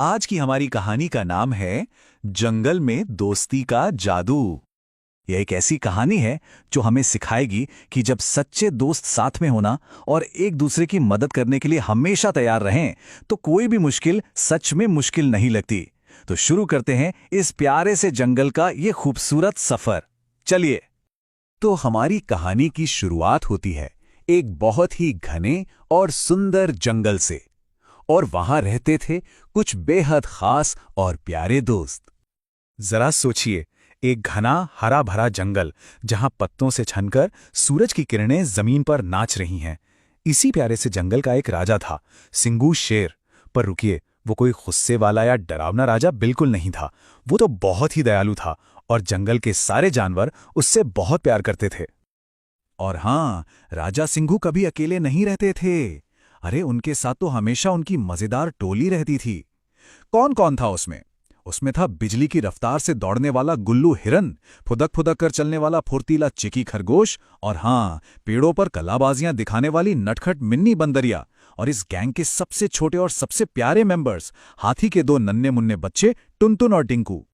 आज की हमारी कहानी का नाम है जंगल में दोस्ती का जादू। यह एक ऐसी कहानी है जो हमें सिखाएगी कि जब सच्चे दोस्त साथ में होना और एक दूसरे की मदद करने के लिए हमेशा तैयार रहें तो कोई भी मुश्किल सच में मुश्किल नहीं लगती। तो शुरू करते हैं इस प्यारे से जंगल का ये खूबसूरत सफर। चलिए। तो हमारी कहानी की शुरुआत होती है एक बहुत ही घने और सुंदर जंगल से, और वहां रहते थे कुछ बेहद खास और प्यारे दोस्त। जरा सोचिए, एक घना हरा भरा जंगल जहां पत्तों से छनकर सूरज की किरणें जमीन पर नाच रही हैं। इसी प्यारे से जंगल का एक राजा था, सिंगू शेर। पर रुकिए, वो कोई गुस्से वाला या डरावना राजा बिल्कुल नहीं था। वो तो बहुत ही दयालु था और जंगल के सारे जानवर उससे बहुत प्यार करते थे। और हां, राजा सिंघू कभी अकेले नहीं रहते थे। अरे, उनके साथ तो हमेशा उनकी मजेदार टोली रहती थी। कौन कौन था उसमें? उसमें था बिजली की रफ्तार से दौड़ने वाला गुल्लू हिरन, फुदक फुदक कर चलने वाला फुर्तीला चिकी खरगोश, और हां, पेड़ों पर कलाबाजियां दिखाने वाली नटखट मिन्नी बंदरिया। और इस गैंग के सबसे छोटे और सबसे प्यारे मेंबर्स, हाथी के दो नन्हे मुन्ने बच्चे टुनटुन और टिंकू।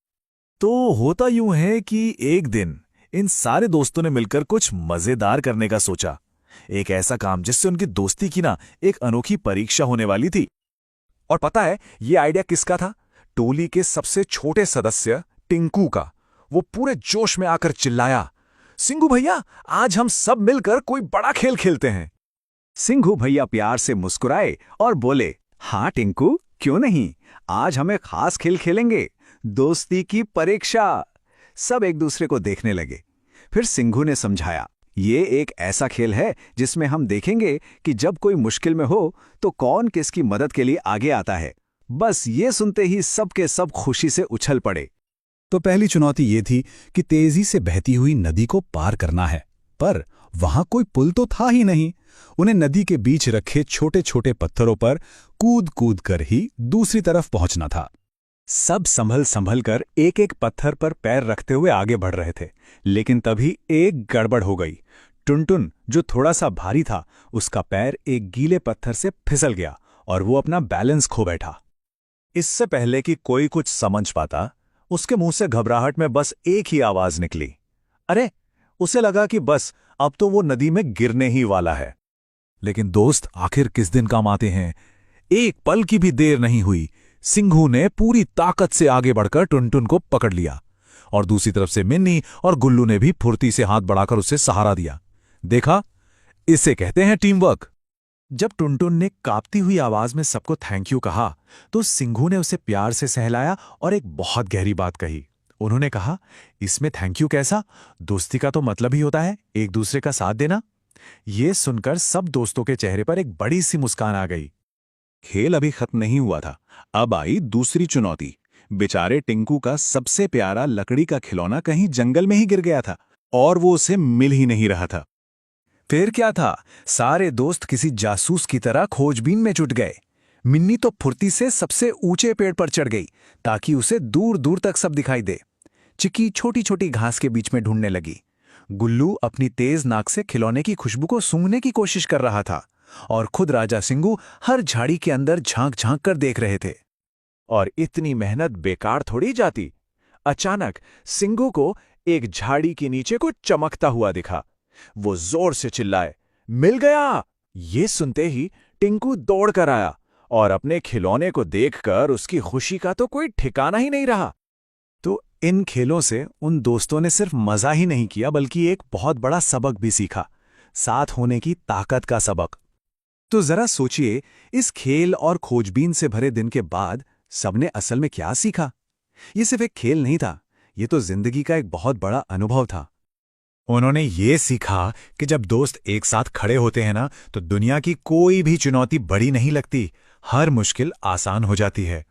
तो होता यूं है कि एक दिन इन सारे दोस्तों ने मिलकर कुछ मजेदार करने का सोचा। एक ऐसा काम जिससे उनकी दोस्ती की एक अनोखी परीक्षा होने वाली थी। और पता है ये आइडिया किसका था? टोली के सबसे छोटे सदस्य टिंकू का। वो पूरे जोश में आकर चिल्लाया, सिंघू भैया, आज हम सब मिलकर कोई बड़ा खेल खेलते हैं। सिंघू भैया प्यार से मुस्कुराए और बोले, हाँ टिंकू, क्यों नहीं, आज हम एक खास खेल खेलेंगे, दोस्ती की परीक्षा। सब एक दूसरे को देखने लगे। फिर सिंघू ने समझाया, ये एक ऐसा खेल है जिसमें हम देखेंगे कि जब कोई मुश्किल में हो तो कौन किसकी मदद के लिए आगे आता है। बस ये सुनते ही सब के सब खुशी से उछल पड़े। तो पहली चुनौती ये थी कि तेजी से बहती हुई नदी को पार करना है, पर वहां कोई पुल तो था ही नहीं। उन्हें नदी के बीच रखे छोटे छोटे पत्थरों पर कूद कूद कर ही दूसरी तरफ पहुंचना था। सब संभल संभल कर एक एक पत्थर पर पैर रखते हुए आगे बढ़ रहे थे, लेकिन तभी एक गड़बड़ हो गई। टुनटुन, जो थोड़ा सा भारी था, उसका पैर एक गीले पत्थर से फिसल गया और वो अपना बैलेंस खो बैठा। इससे पहले कि कोई कुछ समझ पाता, उसके मुंह से घबराहट में बस एक ही आवाज निकली, अरे! उसे लगा कि बस अब तो वो नदी में गिरने ही वाला है। लेकिन दोस्त आखिर किस दिन काम आते हैं। एक पल की भी देर नहीं हुई, सिंघू ने पूरी ताकत से आगे बढ़कर टुनटुन को पकड़ लिया, और दूसरी तरफ से मिन्नी और गुल्लू ने भी फुर्ती से हाथ बढ़ाकर उसे सहारा दिया। देखा, इसे कहते हैं टीम वर्क। जब टुनटुन ने कांपती हुई आवाज में सबको थैंक यू कहा, तो सिंघू ने उसे प्यार से सहलाया और एक बहुत गहरी बात कही। उन्होंने कहा, इसमें थैंक यू कैसा? दोस्ती का तो मतलब ही होता है एक दूसरे का साथ देना। ये सुनकर सब दोस्तों के चेहरे पर एक बड़ी सी मुस्कान आ गई। खेल अभी खत्म नहीं हुआ था। अब आई दूसरी चुनौती। बेचारे टिंकू का सबसे प्यारा लकड़ी का खिलौना कहीं जंगल में ही गिर गया था और वो उसे मिल ही नहीं रहा था। फिर क्या था, सारे दोस्त किसी जासूस की तरह खोजबीन में जुट गए। मिन्नी तो फुर्ती से सबसे ऊंचे पेड़ पर चढ़ गई ताकि उसे दूर दूर तक सब दिखाई दे। चिक्की छोटी छोटी घास के बीच में ढूंढने लगी। गुल्लू अपनी तेज नाक से खिलौने की खुशबू को सूंघने की कोशिश कर रहा था, और खुद राजा सिंघू हर झाड़ी के अंदर झांक झांक कर देख रहे थे। और इतनी मेहनत बेकार थोड़ी जाती। अचानक सिंघू को एक झाड़ी के नीचे कुछ चमकता हुआ दिखा। वो जोर से चिल्लाए, मिल गया! ये सुनते ही टिंकू दौड़ कर आया और अपने खिलौने को देखकर उसकी खुशी का तो कोई ठिकाना ही नहीं रहा। तो इन खेलों से उन दोस्तों ने सिर्फ मजा ही नहीं किया, बल्कि एक बहुत बड़ा सबक भी सीखा, साथ होने की ताकत का सबक। तो जरा सोचिए, इस खेल और खोजबीन से भरे दिन के बाद सबने असल में क्या सीखा? ये सिर्फ एक खेल नहीं था, ये तो जिंदगी का एक बहुत बड़ा अनुभव था। उन्होंने ये सीखा कि जब दोस्त एक साथ खड़े होते हैं ना, तो दुनिया की कोई भी चुनौती बड़ी नहीं लगती, हर मुश्किल आसान हो जाती है।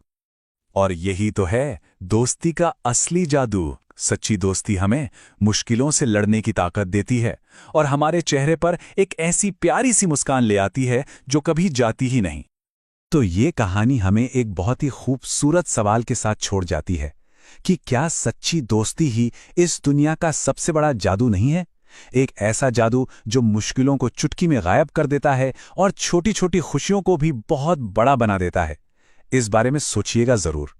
और यही तो है दोस्ती का असली जादू। सच्ची दोस्ती हमें मुश्किलों से लड़ने की ताकत देती है और हमारे चेहरे पर एक ऐसी प्यारी सी मुस्कान ले आती है जो कभी जाती ही नहीं। तो ये कहानी हमें एक बहुत ही खूबसूरत सवाल के साथ छोड़ जाती है कि क्या सच्ची दोस्ती ही इस दुनिया का सबसे बड़ा जादू नहीं है? एक ऐसा जादू जो मुश्किलों को चुटकी में गायब कर देता है और छोटी छोटी खुशियों को भी बहुत बड़ा बना देता है। इस बारे में सोचिएगा जरूर।